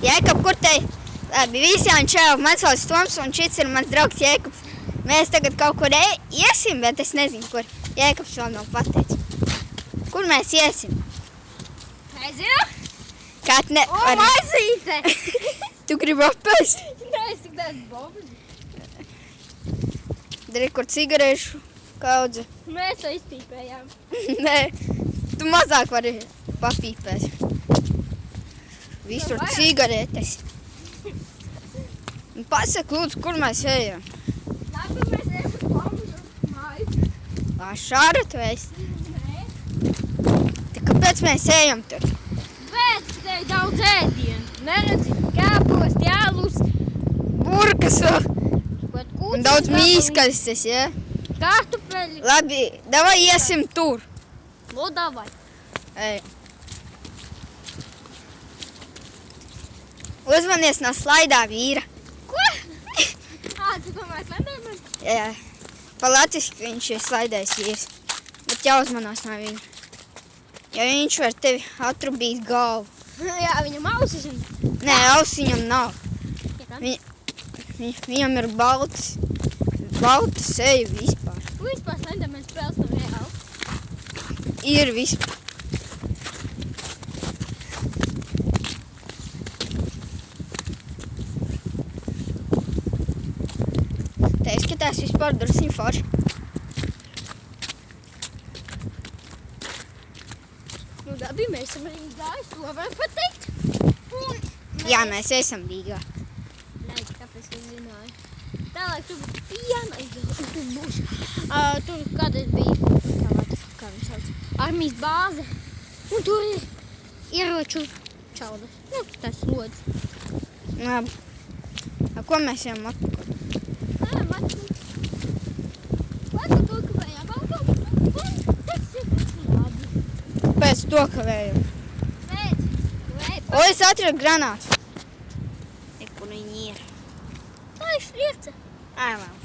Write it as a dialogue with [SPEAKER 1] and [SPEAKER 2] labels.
[SPEAKER 1] Jēkab, kur te? Labi, visiem čau, mans vārds Toms un šis ir mans draugs Jēkabs. Mēs tagad kaut kur iesim, bet es nezinu, kur. Jēkabs vēl nav pateicis. Kur mēs iesim?
[SPEAKER 2] Nezinu.
[SPEAKER 1] Kāt ne...
[SPEAKER 2] O, maizīte!
[SPEAKER 1] Tu gribi apēst?
[SPEAKER 2] Nē, es tik daudz bobas.
[SPEAKER 1] Dari, kur cigarešu kaudze.
[SPEAKER 2] Mēs to izpīpējām.
[SPEAKER 1] Nē, tu mazāk vari papīpēt. Visur cigaretes. Pasaka, lūdzu, kur mēs ejam?
[SPEAKER 2] Labi, mēs ejam uz bombu māju.
[SPEAKER 1] Šāra tu esi?
[SPEAKER 2] Nē.
[SPEAKER 1] Te kāpēc mēs ejam tur?
[SPEAKER 2] Bet te ir daudz ēdienu. Neredzi, kāpos, jālus.
[SPEAKER 1] Burkas vēl. Un daudz mīskaļas, ja?
[SPEAKER 2] Kartupeļi.
[SPEAKER 1] Labi, davai iesim tur.
[SPEAKER 2] Nu, davai.
[SPEAKER 1] Ej. Uzmanies no slaidā vīra.
[SPEAKER 2] Ko? Tu domāji, slēdējumies?
[SPEAKER 1] Jā, pa latviski viņš ir slaidējis vīrs. Bet jāuzmanās no viņa. Jo viņš var tevi atrubīt galvu.
[SPEAKER 2] Jā, viņam ausis un...
[SPEAKER 1] Nē, auss viņam nav. Viņam ir balta seja vispār.
[SPEAKER 2] Tu vispār slēdējumies spēles nav reāli.
[SPEAKER 1] Ir vispār. Te izskatās vispār drusciņ forši.
[SPEAKER 2] Nu, labi, mēs esam arī gājuši, to var pateikt. Un
[SPEAKER 1] Jā, mēs esam Rīgā.
[SPEAKER 2] Nē, kāpēc es zināju. Tālāk tur būs piena, tur būs. Tur kādreiz bija, kā viņš sauc, armijas bāze. Un tur ir ieroču čaudas. Nu, tas lods.
[SPEAKER 1] Labi. Ko mēs ejam atpakaļ?
[SPEAKER 2] Nē, matu. Laiku to, ka vajag autobusu. Un tas ir labi.
[SPEAKER 1] Pēc to, ka vējam. O, es atradu granātu. Kur viņi ir?
[SPEAKER 2] Tā ir šliece.
[SPEAKER 1] Ai, labi.